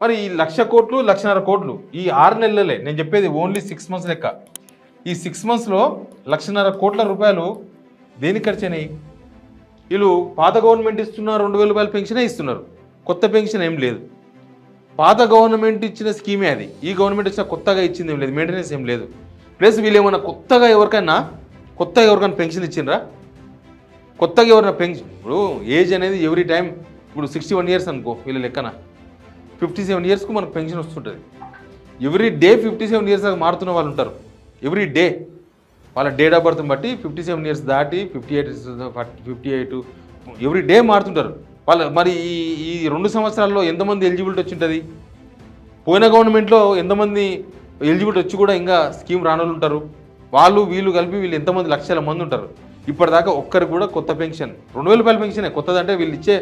మరి ఈ 1,00,000 కోట్లు 1,50,000 కోట్లు ఈ 6 నెలలే, నేను చెప్పేది ఓన్లీ 6 మంత్స్ లెక్క. ఈ 6 మంత్స్లో 1,50,000 కోట్ల రూపాయలు దేనికి ఖర్చయినాయి? వీళ్ళు పాత గవర్నమెంట్ ఇస్తున్న 2,000 రూపాయల పెన్షనే ఇస్తున్నారు, కొత్త పెన్షన్ ఏం లేదు. పాత గవర్నమెంట్ ఇచ్చిన స్కీమే అది, ఈ గవర్నమెంట్ ఇచ్చిన కొత్తగా ఇచ్చింది ఏం లేదు, మెయింటెనెన్స్ ఏం లేదు. ప్లస్ వీళ్ళు ఏమైనా కొత్తగా ఎవరికైనా పెన్షన్ ఇచ్చిండ్రా? కొత్తగా ఎవరైనా పెన్షన్, ఇప్పుడు ఏజ్ అనేది ఎవ్రీ టైం, ఇప్పుడు 61 ఇయర్స్ అనుకో వీళ్ళ లెక్కన, 57 ఇయర్స్కు మనకు పెన్షన్ వస్తుంటుంది. ఎవ్రీ డే 57 ఇయర్స్ దాకా మారుతున్న వాళ్ళు ఉంటారు. ఎవ్రీ డే వాళ్ళ డేట్ ఆఫ్ బర్త్ని బట్టి 57 ఇయర్స్ దాటి 58 ఎవ్రీ డే మారుతుంటారు వాళ్ళు. మరి ఈ 2 సంవత్సరాల్లో ఎంతమంది ఎలిజిబిలిటీ వచ్చి ఉంటుంది? పోయిన గవర్నమెంట్లో ఎంతమంది ఎలిజిబిలిటీ వచ్చి కూడా ఇంకా స్కీమ్ రానోళ్ళు ఉంటారు? వాళ్ళు వీళ్ళు కలిపి వీళ్ళు ఎంతమంది లక్షల మంది ఉంటారు. ఇప్పటిదాకా ఒక్కరికి కూడా కొత్త పెన్షన్ 2,000 రూపాయల పెన్షనే కొత్తదంటే, వీళ్ళు ఇచ్చే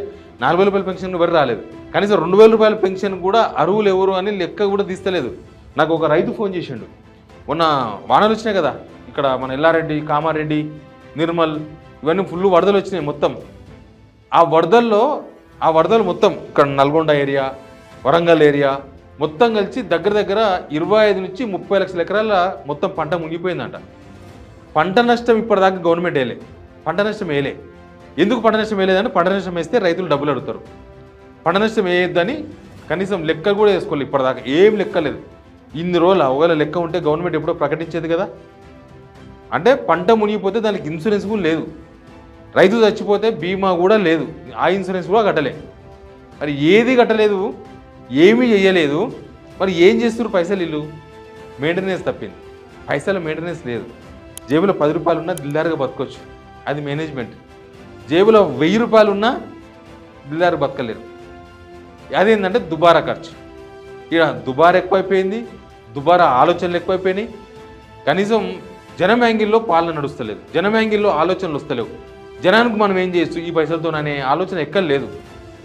4,000 రూపాయల పెన్షన్ ఎవరు రాలేదు. కనీసం 2,000 రూపాయల పెన్షన్ కూడా అర్హులు ఎవరు అని లెక్క కూడా తీస్తలేదు. నాకు ఒక రైతు ఫోన్ చేసిండు, మొన్న వానలు వచ్చినాయి కదా ఇక్కడ మన ఎల్లారెడ్డి, కామారెడ్డి, నిర్మల్ ఇవన్నీ ఫుల్ వరదలు వచ్చినాయి మొత్తం. ఆ వరదలు మొత్తం ఇక్కడ నల్గొండ ఏరియా, వరంగల్ ఏరియా మొత్తం కలిసి దగ్గర 25 నుంచి 30 లక్షల ఎకరాల మొత్తం పంట మునిగిపోయిందంట. పంట నష్టం ఇప్పటిదాకా గవర్నమెంట్ వేయలే, పంట నష్టం వేయలే. ఎందుకు పంట నష్టం వేయలేదని, పంట నష్టం వేస్తే రైతులు డబ్బులు అడుగుతారు. పంట నష్టం వేయొద్దని కనీసం లెక్క కూడా వేసుకోలేదు ఇప్పటిదాకా, ఏం లెక్క లేదు. ఇన్ని రోజులు ఒకవేళ లెక్క ఉంటే గవర్నమెంట్ ఎప్పుడో ప్రకటించేది కదా. అంటే పంట మునిగిపోతే దానికి ఇన్సూరెన్స్ కూడా లేదు, రైతు చచ్చిపోతే బీమా కూడా లేదు, ఆ ఇన్సూరెన్స్ కూడా కట్టలే. మరి ఏది కట్టలేదు, ఏమీ చేయలేదు. మరి ఏం చేస్తున్నారు పైసలు వీళ్ళు? మెయింటెనెన్స్ తప్పింది, పైసల మెయింటెనెన్స్ లేదు. జేబులో 10 రూపాయలు ఉన్నా దిల్దారుగా బతకొచ్చు, అది మేనేజ్మెంట్. జేబులో 1000 రూపాయలు ఉన్నా దిల్దారుగా బతకలేరు. అదేంటంటే దుబారా ఖర్చు. ఇక దుబారా ఎక్కువైపోయింది, దుబారా ఆలోచనలు ఎక్కువైపోయినాయి. కనీసం జనం యాంగిల్లో పాలన నడుస్తలేదు, జనం యాంగిల్లో ఆలోచనలు వస్తలేవు. జనానికి మనం ఏం చేయొచ్చు ఈ పైసలతో అనే ఆలోచన ఎక్కడ లేదు.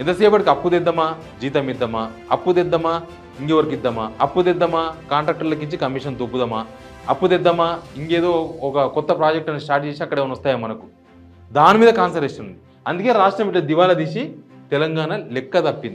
ఎంతసేపటికి అప్పు తెద్దామా, జీతం ఇద్దామా, అప్పు తెద్దామా, ఇంకెవరికి ఇద్దామా, అప్పు తెద్దామా, కాంట్రాక్టర్లకి ఇచ్చి కమిషన్ తొప్పుదామా, అప్పు తెద్దామా, ఇంకేదో ఒక కొత్త ప్రాజెక్ట్ అని స్టార్ట్ చేసి అక్కడ ఏమైనా వస్తాయా మనకు, దాని మీద కాన్సన్ట్రేషన్ ఉంది. అందుకే రాష్ట్రం ఇట్లా దివాలా తీసి తెలంగాణ లెక్క తప్పింది.